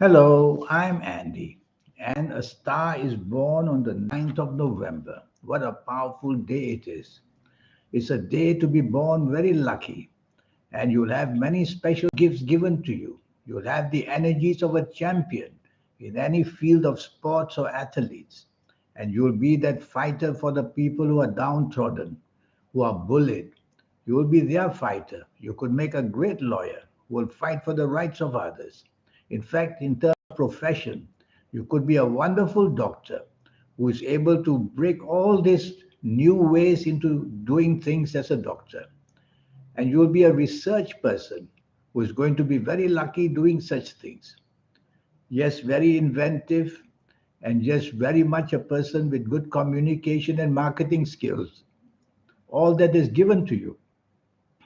Hello, I'm Andy, and a star is born on the 9th of November. What a powerful day it is! It's a day to be born very lucky, and you'll have many special gifts given to you. You'll have the energies of a champion in any field of sports or athletes, and you'll be that fighter for the people who are downtrodden, who are bullied. You will be their fighter. You could make a great lawyer who will fight for the rights of others. In fact, in terms of profession, you could be a wonderful doctor who is able to break all these new ways into doing things as a doctor. And you will be a research person who is going to be very lucky doing such things. Yes, very inventive, and just very much a person with good communication and marketing skills. All that is given to you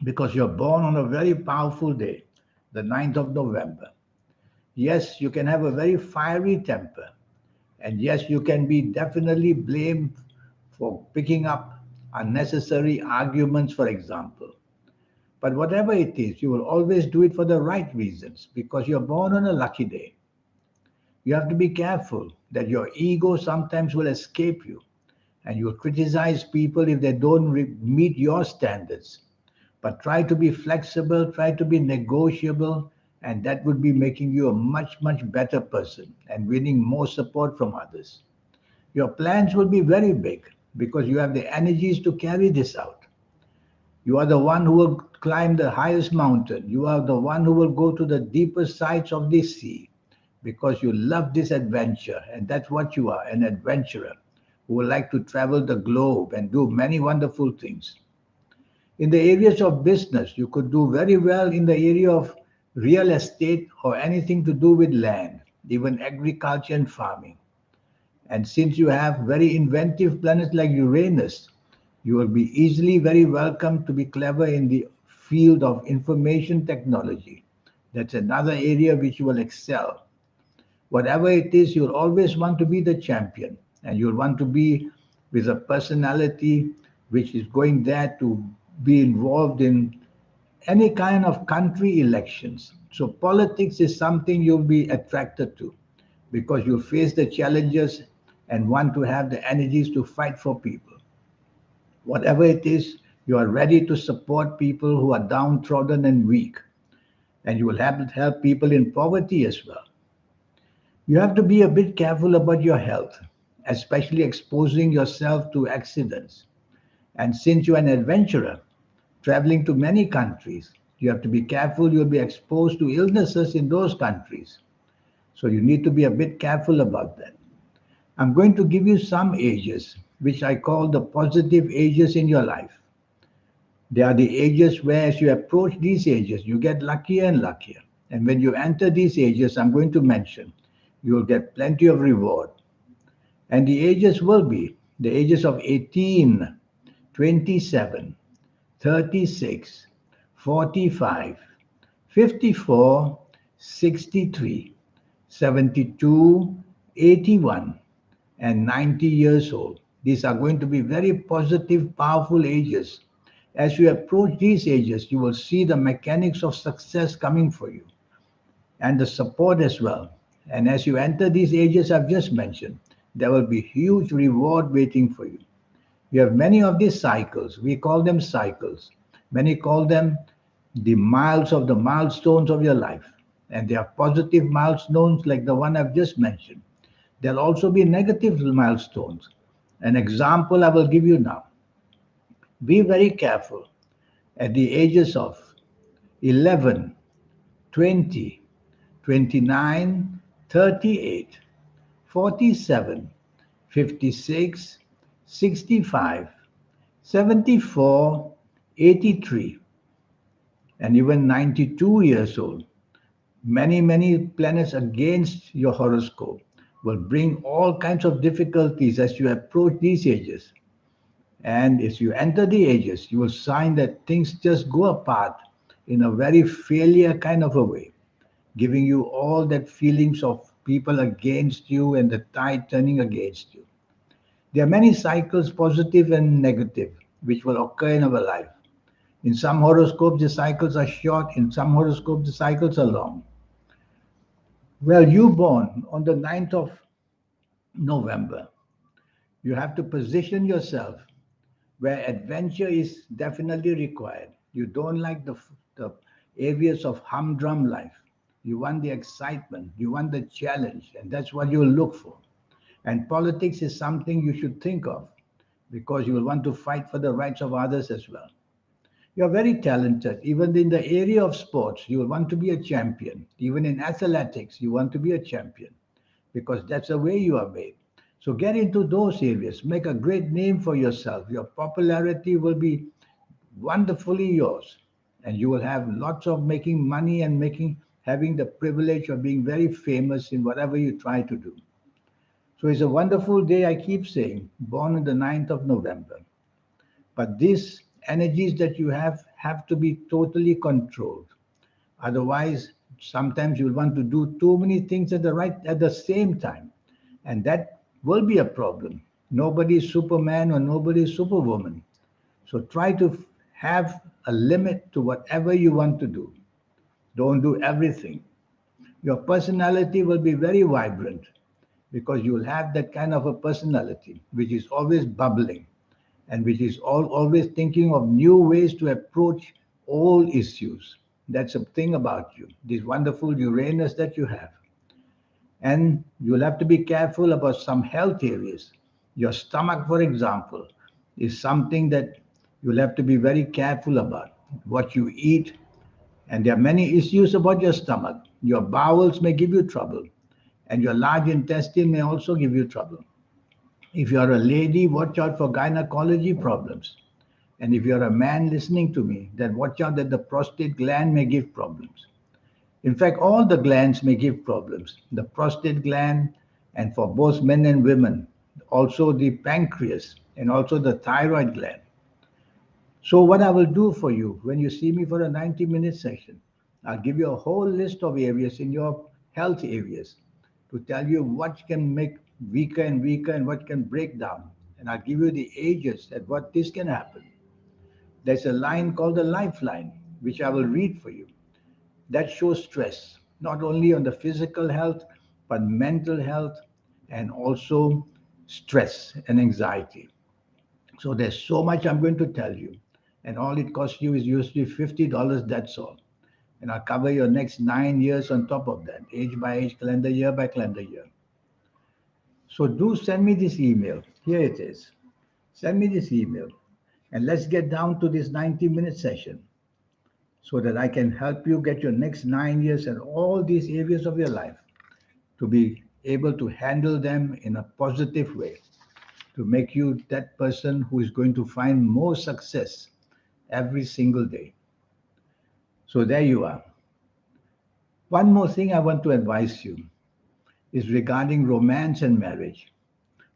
because you're born on a very powerful day, the 9th of November. Yes, you can have a very fiery temper. And yes, you can be definitely blamed for picking up unnecessary arguments, for example. But whatever it is, you will always do it for the right reasons because you're born on a lucky day. You have to be careful that your ego sometimes will escape you and you'll criticize people if they don't meet your standards. But try to be flexible, try to be negotiable, and that would be making you a much, much better person and winning more support from others. Your plans will be very big because you have the energies to carry this out. You are the one who will climb the highest mountain. You are the one who will go to the deepest sides of the sea because you love this adventure. And that's what you are, an adventurer who would like to travel the globe and do many wonderful things. In the areas of business, you could do very well in the area of real estate or anything to do with land, even agriculture and farming. And since you have very inventive planets like Uranus, you will be easily very welcome to be clever in the field of information technology. That's another area which you will excel. Whatever it is, you'll always want to be the champion and you'll want to be with a personality which is going there to be involved in any kind of country elections. So politics is something you'll be attracted to because you face the challenges and want to have the energies to fight for people. Whatever it is, you are ready to support people who are downtrodden and weak, and you will have to help people in poverty as well. You have to be a bit careful about your health, especially exposing yourself to accidents. And since you're an adventurer, traveling to many countries, you have to be careful you'll be exposed to illnesses in those countries. So you need to be a bit careful about that. I'm going to give you some ages, which I call the positive ages in your life. They are the ages where, as you approach these ages, you get luckier and luckier. And when you enter these ages, I'm going to mention, you will get plenty of reward. And the ages will be the ages of 18, 27, 36, 45, 54, 63, 72, 81, and 90 years old. These are going to be very positive, powerful ages. As you approach these ages, you will see the mechanics of success coming for you and the support as well. And as you enter these ages I've just mentioned, there will be huge reward waiting for you. You have many of these cycles. We call them cycles. Many call them the miles of the milestones of your life. And they are positive milestones like the one I've just mentioned. There'll also be negative milestones. An example I will give you now. Be very careful at the ages of 11, 20, 29, 38, 47, 56, 65, 74, 83, and even 92 years old. Many planets against your horoscope will bring all kinds of difficulties as you approach these ages. And as you enter the ages, you will find that things just go apart in a very failure kind of a way, giving you all that feelings of people against you and the tide turning against you. There are many cycles, positive and negative, which will occur in our life. In some horoscopes, the cycles are short. In some horoscopes, the cycles are long. Well, you born on the 9th of November. You have to position yourself where adventure is definitely required. You don't like the areas of humdrum life. You want the excitement, you want the challenge, and that's what you'll look for. And politics is something you should think of because you will want to fight for the rights of others as well. You're very talented. Even in the area of sports, you will want to be a champion. Even in athletics, you want to be a champion because that's the way you are made. So get into those areas, make a great name for yourself. Your popularity will be wonderfully yours, and you will have lots of making money and making having the privilege of being very famous in whatever you try to do. So it's a wonderful day, I keep saying, born on the 9th of November. But these energies that you have to be totally controlled. Otherwise, sometimes you'll want to do too many things at the same time, and that will be a problem. Nobody is Superman or nobody is Superwoman. So try to have a limit to whatever you want to do. Don't do everything. Your personality will be very vibrant because you will have that kind of a personality which is always bubbling and which is always thinking of new ways to approach all issues. That's a thing about you, this wonderful Uranus that you have. And you'll have to be careful about some health areas. Your stomach, for example, is something that you'll have to be very careful about. What you eat, and there are many issues about your stomach. Your bowels may give you trouble, and your large intestine may also give you trouble. If you are a lady, watch out for gynecology problems. And if you're a man listening to me, then watch out that the prostate gland may give problems. In fact, all the glands may give problems. The prostate gland, and for both men and women, also the pancreas, and also the thyroid gland. So, what I will do for you when you see me for a 90-minute session, I'll give you a whole list of areas in your health areas to tell you what can make weaker and weaker and what can break down. And I'll give you the ages at what this can happen. There's a line called the lifeline, which I will read for you. That shows stress, not only on the physical health, but mental health and also stress and anxiety. So there's so much I'm going to tell you. And all it costs you is usually $50, that's all. And I'll cover your next 9 years on top of that, age by age, calendar year by calendar year. So do send me this email. Here it is. Send me this email. And let's get down to this 90-minute session so that I can help you get your next 9 years and all these areas of your life to be able to handle them in a positive way, to make you that person who is going to find more success every single day. So there you are. One more thing I want to advise you is regarding romance and marriage.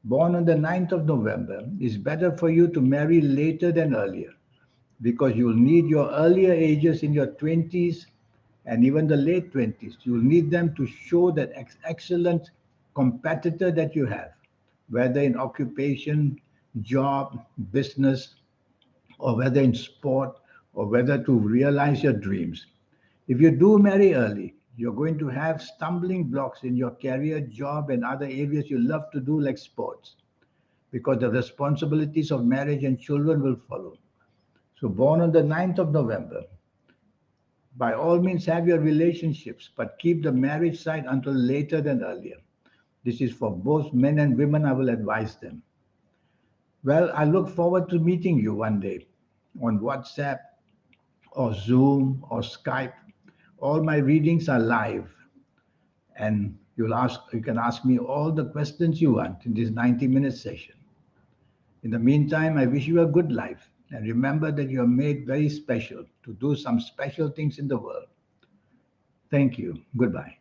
Born on the 9th of November, it's better for you to marry later than earlier because you'll need your earlier ages in your 20s and even the late 20s. You'll need them to show that excellent competitor that you have, whether in occupation, job, business, or whether in sport, or whether to realize your dreams. If you do marry early, you're going to have stumbling blocks in your career, job, and other areas you love to do, like sports, because the responsibilities of marriage and children will follow. So, born on the 9th of November, by all means have your relationships, but keep the marriage side until later than earlier. This is for both men and women, I will advise them. Well, I look forward to meeting you one day on WhatsApp or Zoom or Skype. All my readings are live, and you can ask me all the questions you want in this 90-minute session. In the meantime, I wish you a good life, and remember that you are made very special to do some special things in the world. Thank you. Goodbye.